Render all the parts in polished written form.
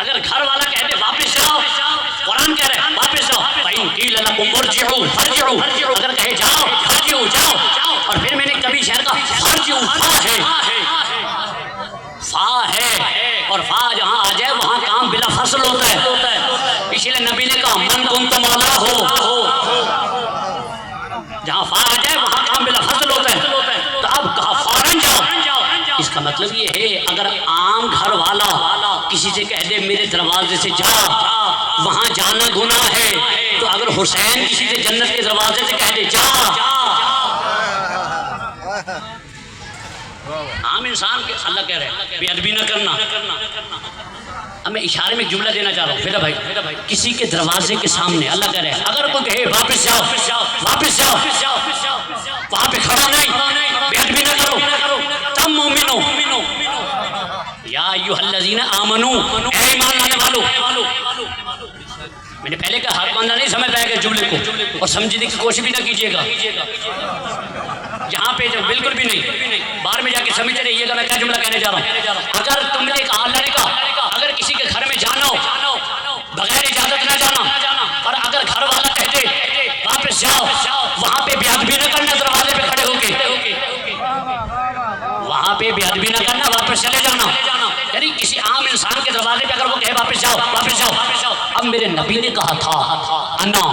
अगर घर वाला कह दे वापस जाओ, कुरान कह रहे वापस जाओ, अगर कहे जाओ जाओ। और फिर मैंने कभी शहर का फा है और फा जहाँ आ जाए वहाँ काम बिला फसल होता है। इसलिए नबी ने कहा मन कुन तो मौला हो, जहाँ फा आ जाए वहाँ काम बिला फसल होता है। तो अब कहा फौरन जाओ। इसका मतलब ये है अगर आम घर वाला किसी से कह दे मेरे दरवाजे से जा, वहाँ जाना गुनाह है। तो अगर हुसैन किसी से जन्नत के दरवाजे से कह दे जा, आम इंसान के अल्लाह कह रहे हैं बेअदबी न करना। अब मैं इशारे में जुमला देना चाह रहा हूँ। फिर भाई किसी के दरवाजे के सामने अल्लाह कह रहे हैं अगर कोई कहे वापस जाओ वहां पे खड़ा नहीं, बेअदबी न करो, तब मोमिनो या अय्युहल्लज़ीना आमनू, ऐ ईमान लाने वालों। मैंने पहले कहा हर बंदा नहीं समझ पाएगा जुमले को, और समझने की कोशिश भी ना कीजिएगा। जहाँ पे जब बिल्कुल भी नहीं, बाहर में जाके समझते रहिएगा मैं क्या जुमला कहने जा रहा हूँ। अगर तुमने कहा अल्लाह ने कहा अगर किसी के घर में जाना हो बगैर इजाजत ना जाना, और अगर घर वाला कह दे वापस जाओ, वहाँ पे बेअदबी न करना, दरवाजे पे खड़े होके वहाँ पे बेअदबी न करना, वापस चले जाना। यानी किसी आम इंसान के दरवाजे पे अगर वो कहे वापस जाओ। अब मेरे नबी ने कहा था अन्ना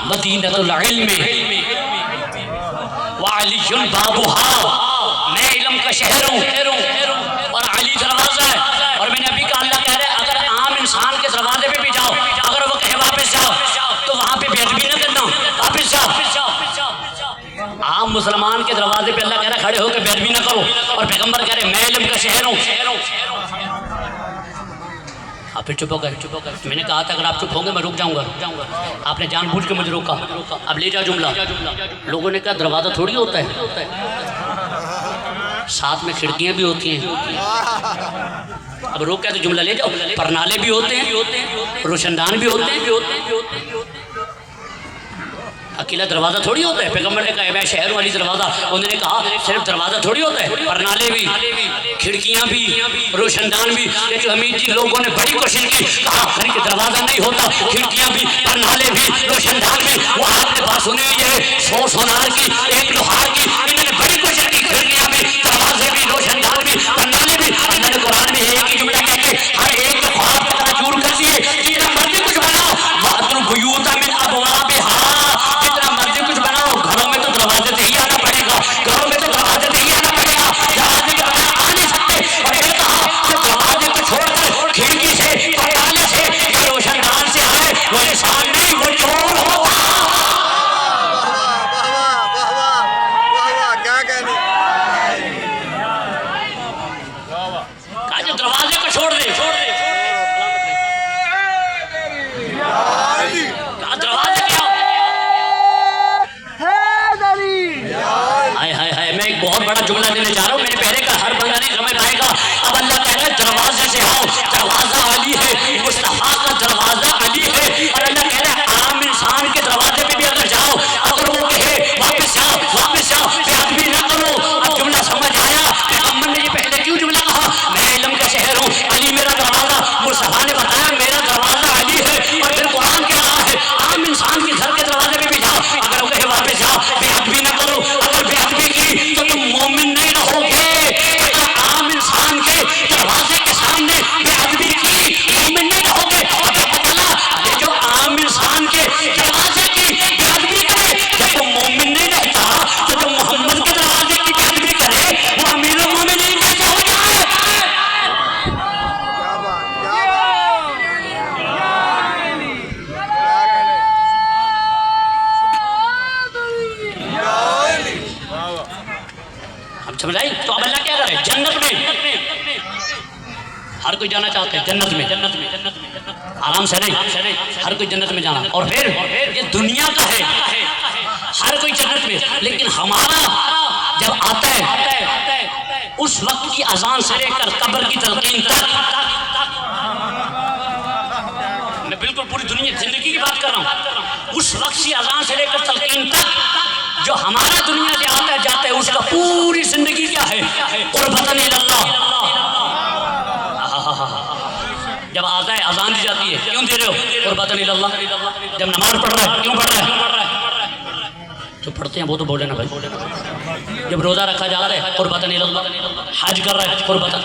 मदीनतुल इल्म व अलीयुन बाबुहा, मैं इल्म का शहर हूँ और अली दरवाजा है। और मैंने अभी कहा अल्लाह कह रहे अगर आम इंसान के दरवाजे पे भी जाओ, अगर वो कहे वापस जाओ तो वहाँ पे बेअदबी न करना, वापस जाओ। आम मुसलमान के दरवाजे पे अल्लाह कह रहा खड़े होकर बेअदबी न करो, और पैगंबर कह रहे मैं इल्म का शहर हूँ। आप फिर चुप हो गए। मैंने कहा था अगर आप चुप होंगे मैं रुक जाऊंगा। आपने जानबूझ के मुझे रोका। अब ले जाओ जुमला। लोगों ने कहा दरवाजा थोड़ी होता है, साथ में खिड़कियां भी होती हैं। अब रोक के तो जुमला ले जाओ। परनाले भी होते हैं, रोशनदान भी होते हैं, अकेला दरवाजा थोड़ी होता है। पैगंबर ने कहा मैं शहर वाली दरवाजा, उन्होंने कहा सिर्फ दरवाजा थोड़ी होता है, परनाले भी, खिड़कियां भी, रोशनदान भी। लेकिन हमीद जी लोगों ने बड़ी कोशिश की, कहा घर के दरवाजा नहीं होता, खिड़कियां भी, परनाले भी, रोशनदान भी। वो आपके पास सुनी हुई है 100 सोनार की, 1 लोहार की। इन्होंने बड़ी कोशिश की, खिड़कियां भी, दरवाजे भी, रोशनदान भी, परनाले भी। अल्लाह ने कुरान में एक ही जुमला कहते हर एक को ख्वाब की तरह चूर कर दिए। जितना मर्जी कुछ बनाओ, वातुल बुयूता मिन अबवाबिहा, घरों में तो दरवाजे से ही आना पड़ेगा, घरों में तो दरवाजे से ही आना पड़ेगा। दरवाजे के बगैर आ नहीं सकते। और ये कहा कि दरवाजे को छोड़कर खिड़की से, परनाले से या रोशनदान से आए वो इंसान नहीं, वो चोर होगा। क्या कहने कहा जो दरवाजे को छोड़ दे, कहा दरवाजे क्या हाय। मैं एक बहुत बड़ा जुमला देने जा रहा हूँ। मैंने पहले का हर बंदा नहीं समझ पाएगा। अब अल्लाह कह रहा है दरवाजे से आओ, दरवाजा अली है, मुस्तफा का दरवाजा अली है। और अल्लाह कह रहा है आम इंसान के दरवाजे पे भी अगर जाओ, अगर वो कहे वापस जाओ, बेअदबी न करो। अब जुमला समझ आया कि अम्मन ने ये पहले क्यों जुमला कहा मैं इल्म का शहर हूँ, अली मेरा दरवाजा। मुस्तफा ने बताया मेरा दरवाजा अली है। और फिर कुरान कह रहा है आम इंसान के घर के दरवाजे पे भी जाओ, अगर वो कहे वापस जाओ, बेअदबी न करो। अगर बेअदबी की तो तुम मोमिन नहीं रहोगे। आम इंसान के दरवाजे के सामने बेअदबी की, मोमिन नहीं रहोगे। और पता चला ये जो आम इंसान के दरवाजे की बेअदबी करे, जब तुम मोमिन नहीं रहता तो तुम मोहम्मद के दरवाजे की बेअदबी करे, वो अमीरुल मोमिनीन कैसे हो जाए। समझाई। तो अब अल्लाह क्या करे जन्नत में, हर कोई जाना चाहता है जन्नत में, आराम से नहीं, हर कोई जन्नत में जाना। और फिर ये दुनिया का है, हर कोई जन्नत में। लेकिन हमारा जब आता है उस वक्त की अजान से लेकर कब्र की तलकीन तक, मैं बिल्कुल पूरी दुनिया जिंदगी की बात कर रहा हूँ, उस वक्त की अजान से लेकर तलकीन तक जो हमारा दुनिया से आता है जाता है, उसका पूरी जिंदगी क्या है, कुर्बतन इल्लल्लाह। जब आता है अजान दी जाती है, क्यों दे रहे हो? कुर्बतन इल्लल्लाह। जब नमाज पढ़ रहा है, क्यों पढ़ रहा है? जो पढ़ते हैं वो तो बोले ना भाई। जब रोजा रखा जा रहा है, कुर्बतन इल्लल्लाह। हज कर रहा है, कुर्बतन